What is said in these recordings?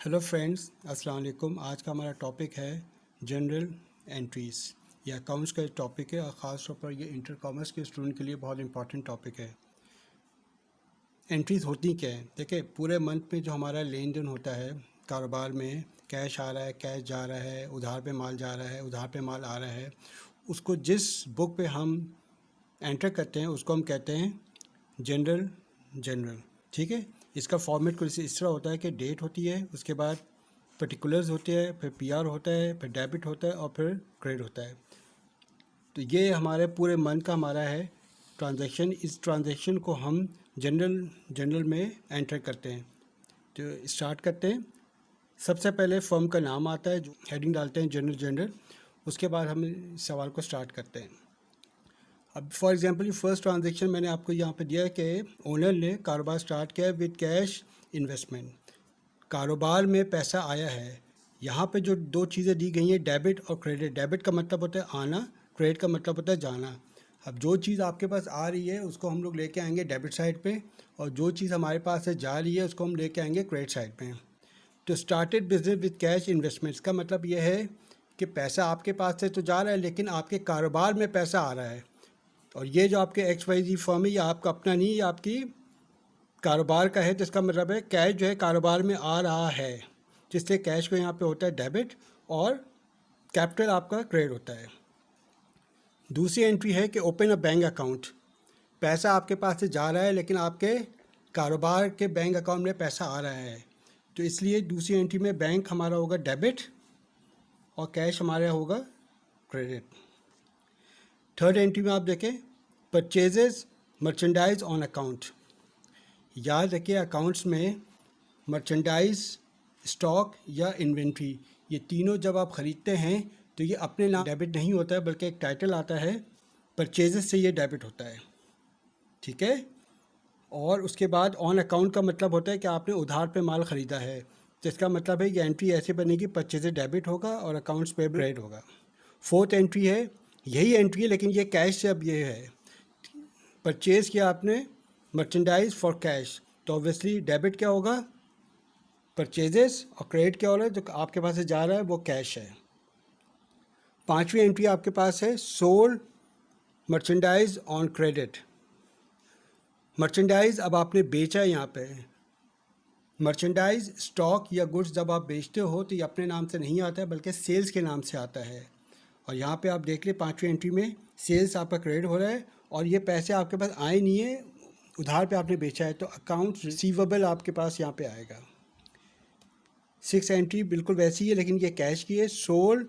Hello friends, अस्सलाम वालेकुम। आज का हमारा टॉपिक है जनरल एंट्रीज़। यह अकाउंट्स का टॉपिक है और ख़ास तौर पर ये इंटर कॉमर्स के स्टूडेंट के लिए बहुत इंपॉर्टेंट टॉपिक है। एंट्रीज़ होती क्या है? देखिए, पूरे मंथ में जो हमारा लेन देन होता है कारोबार में, कैश आ रहा है, कैश जा रहा है, उधार पे माल जा रहा है, उधार पे माल आ रहा है, उसको जिस बुक पे हम एंटर करते हैं उसको हम कहते हैं जनरल। ठीक है। इसका फॉर्मेट कुछ इस तरह होता है कि डेट होती है, उसके बाद पर्टिकुलर्स होते हैं, फिर पीआर होता है, फिर डेबिट होता है और फिर क्रेडिट होता है। तो ये हमारे पूरे मंथ का हमारा है ट्रांजैक्शन। इस ट्रांजैक्शन को हम जनरल में एंटर करते हैं। तो स्टार्ट करते हैं। सबसे पहले फर्म का नाम आता है, जो हेडिंग डालते हैं जनरल। उसके बाद हम इस सवाल को स्टार्ट करते हैं। अब फॉर एग्जांपल फर्स्ट ट्रांजैक्शन मैंने आपको यहाँ पे दिया है कि ओनर ने कारोबार स्टार्ट किया विद कैश इन्वेस्टमेंट। कारोबार में पैसा आया है। यहाँ पे जो दो चीज़ें दी गई हैं, डेबिट और क्रेडिट। डेबिट का मतलब होता है आना, क्रेडिट का मतलब होता है जाना। अब जो चीज़ आपके पास आ रही है उसको हम लोग लेके आएंगे डेबिट साइड पे, और जो चीज़ हमारे पास से जा रही है उसको हम लेके आएंगे क्रेडिट साइड पे। तो started business with cash investments का मतलब ये है कि पैसा आपके पास से तो जा रहा है लेकिन आपके कारोबार में पैसा आ रहा है। और ये जो आपके XYZ फर्म है, ये आपका अपना नहीं, ये आपकी कारोबार का है। तो इसका मतलब है कैश जो है कारोबार में आ रहा है, जिससे कैश को यहाँ पे होता है डेबिट और कैपिटल आपका क्रेडिट होता है। दूसरी एंट्री है कि ओपन अ बैंक अकाउंट। पैसा आपके पास से जा रहा है लेकिन आपके कारोबार के बैंक अकाउंट में पैसा आ रहा है, तो इसलिए दूसरी एंट्री में बैंक हमारा होगा डेबिट और कैश हमारा होगा क्रेडिट। थर्ड एंट्री में आप देखें, परचेजेस मर्चेंडाइज ऑन अकाउंट। याद रखिए, अकाउंट्स में मर्चेंडाइज, स्टॉक या इन्वेंट्री, ये तीनों जब आप ख़रीदते हैं तो ये अपने नाम डेबिट नहीं होता है, बल्कि एक टाइटल आता है, परचेजेस से ये डेबिट होता है। ठीक है। और उसके बाद ऑन अकाउंट का मतलब होता है कि आपने उधार पे माल ख़रीदा है, तो इसका मतलब है ये एंट्री ऐसे बनेगी, परचेजेस डेबिट होगा और अकाउंट्स पे क्रेडिट होगा। फोर्थ एंट्री है, यही एंट्री है लेकिन ये कैश से अब ये है, परचेज़ किया आपने मर्चेंडाइज फॉर कैश, तो ऑब्वियसली डेबिट क्या होगा, परचेजेस, और क्रेडिट क्या हो रहा है, जो आपके पास से जा रहा है वो कैश है। पांचवी एंट्री आपके पास है sold merchandise on credit. Merchandise अब आपने बेचा है। यहाँ पे मर्चेंडाइज, स्टॉक या गुड्स जब आप बेचते हो तो ये अपने नाम से नहीं आता है बल्कि सेल्स के नाम से आता है। और यहाँ पे आप देख लें पांचवी एंट्री में सेल्स आपका क्रेडिट हो रहा है और ये पैसे आपके पास आए नहीं है, उधार पे आपने बेचा है, तो अकाउंट रिसीवेबल आपके पास यहाँ पे आएगा। सिक्स एंट्री बिल्कुल वैसी है लेकिन ये कैश की है, सोल्ड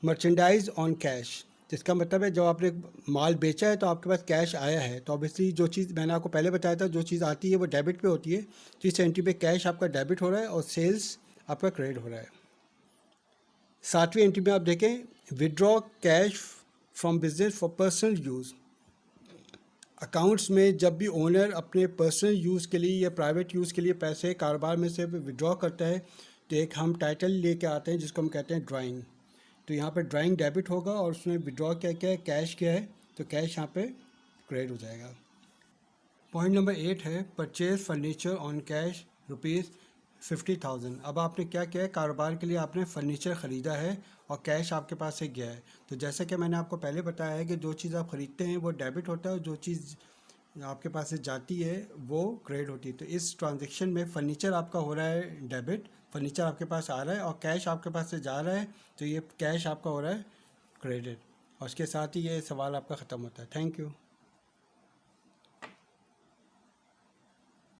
मर्चेंडाइज ऑन कैश। जिसका मतलब है जब आपने माल बेचा है तो आपके पास कैश आया है, तो ऑब्वियसली जो चीज़ मैंने आपको पहले बताया था, जो चीज़ आती है वो डेबिट पे होती है, तो इस एंट्री पे कैश आपका डेबिट हो रहा है और सेल्स आपका क्रेडिट हो रहा है। सातवीं एंट्री में आप देखें, withdraw cash from business for personal use. Accounts में जब भी ओनर अपने पर्सनल यूज़ के लिए या प्राइवेट यूज़ के लिए पैसे कारोबार में से विड्रॉ करता है तो एक हम टाइटल लेके आते हैं जिसको हम कहते हैं ड्राइंग। तो यहाँ पे ड्राइंग डेबिट होगा और उसमें विड्रॉ क्या क्या है, कैश क्या है, तो कैश यहाँ पे क्रेडिट हो जाएगा। पॉइंट नंबर 8 है परचेज फर्नीचर ऑन कैश ₹50,000। अब आपने क्या किया है, कारोबार के लिए आपने फर्नीचर ख़रीदा है और कैश आपके पास से गया है। तो जैसे कि मैंने आपको पहले बताया है कि जो चीज़ आप ख़रीदते हैं वो डेबिट होता है और जो चीज़ आपके पास से जाती है वो क्रेडिट होती है। तो इस ट्रांजेक्शन में फ़र्नीचर आपका हो रहा है डेबिट, फर्नीचर आपके पास आ रहा है, और कैश आपके पास से जा रहा है, तो ये कैश आपका हो रहा है क्रेडिट। और उसके साथ ही ये सवाल आपका ख़त्म होता है। Thank you.